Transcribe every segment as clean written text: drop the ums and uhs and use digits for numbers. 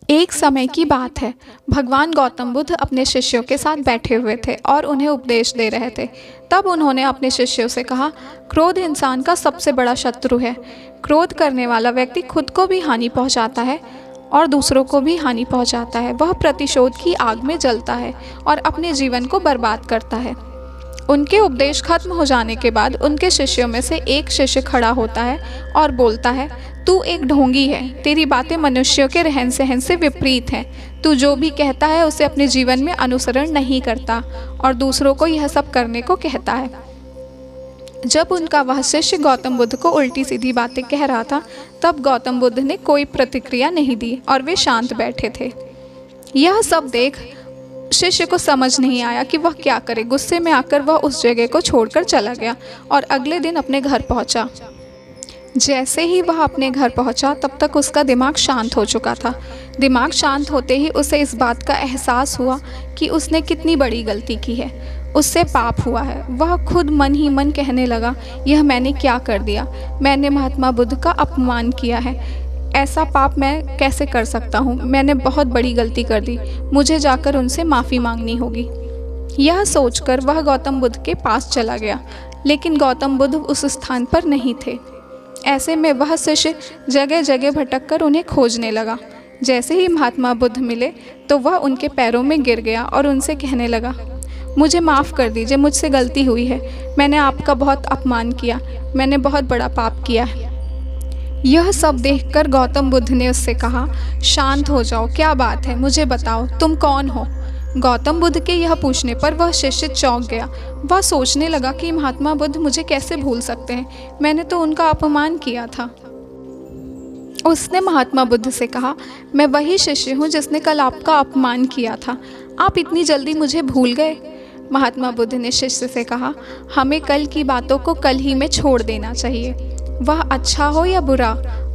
एक समय की बात है। भगवान गौतम बुद्ध अपने शिष्यों के साथ बैठे हुए थे और उन्हें उपदेश दे रहे थे। तब उन्होंने अपने शिष्यों से कहा, क्रोध इंसान का सबसे बड़ा शत्रु है। क्रोध करने वाला व्यक्ति खुद को भी हानि पहुंचाता है और दूसरों को भी हानि पहुंचाता है। वह प्रतिशोध की आग में जलता है और अपने जीवन को बर्बाद करता है। उनके उपदेश खत्म हो जाने के बाद उनके शिष्यों में से एक शिष्य खड़ा होता है और बोलता है, तू एक ढोंगी है। तेरी बातें मनुष्यों के रहन सहन से विपरीत हैं। तू जो भी कहता है उसे अपने जीवन में अनुसरण नहीं करता और दूसरों को यह सब करने को कहता है। जब उनका वह शिष्य गौतम बुद्ध को उल्टी सीधी बातें कह रहा था, तब गौतम बुद्ध ने कोई प्रतिक्रिया नहीं दी और वे शांत बैठे थे। यह सब देख शिष्य को समझ नहीं आया कि वह क्या करे। गुस्से में आकर वह उस जगह को छोड़कर चला गया और अगले दिन अपने घर पहुंचा। जैसे ही वह अपने घर पहुंचा, तब तक उसका दिमाग शांत हो चुका था। दिमाग शांत होते ही उसे इस बात का एहसास हुआ कि उसने कितनी बड़ी गलती की है। उससे पाप हुआ है। वह खुद मन ही मन कहने लगा, यह मैंने क्या कर दिया। मैंने महात्मा बुद्ध का अपमान किया है। ऐसा पाप मैं कैसे कर सकता हूँ। मैंने बहुत बड़ी गलती कर दी। मुझे जाकर उनसे माफ़ी मांगनी होगी। यह सोचकर वह गौतम बुद्ध के पास चला गया, लेकिन गौतम बुद्ध उस स्थान पर नहीं थे। ऐसे में वह शिष्य जगह जगह भटककर उन्हें खोजने लगा। जैसे ही महात्मा बुद्ध मिले तो वह उनके पैरों में गिर गया और उनसे कहने लगा, मुझे माफ़ कर दीजिए, मुझसे गलती हुई है। मैंने आपका बहुत अपमान किया। मैंने बहुत बड़ा पाप किया है। यह सब देखकर गौतम बुद्ध ने उससे कहा, शांत हो जाओ, क्या बात है, मुझे बताओ, तुम कौन हो। गौतम बुद्ध के यह पूछने पर वह शिष्य चौंक गया। वह सोचने लगा कि महात्मा बुद्ध मुझे कैसे भूल सकते हैं। मैंने तो उनका अपमान किया था। उसने महात्मा बुद्ध से कहा, मैं वही शिष्य हूँ जिसने कल आपका अपमान किया था। आप इतनी जल्दी मुझे भूल गए। महात्मा बुद्ध ने शिष्य से कहा, हमें कल की बातों को कल ही में छोड़ देना चाहिए। वह अच्छा हो या बुरा,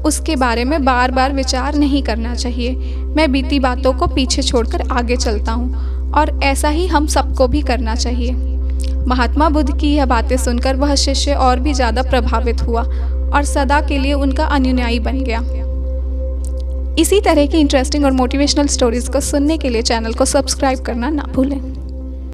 उसके बारे में बार बार विचार नहीं करना चाहिए। मैं बीती बातों को पीछे छोड़कर आगे चलता हूँ और ऐसा ही हम सबको भी करना चाहिए। महात्मा बुद्ध की यह बातें सुनकर वह शिष्य और भी ज़्यादा प्रभावित हुआ और सदा के लिए उनका अनुयायी बन गया। इसी तरह की इंटरेस्टिंग और मोटिवेशनल स्टोरीज़ को सुनने के लिए चैनल को सब्सक्राइब करना ना भूलें।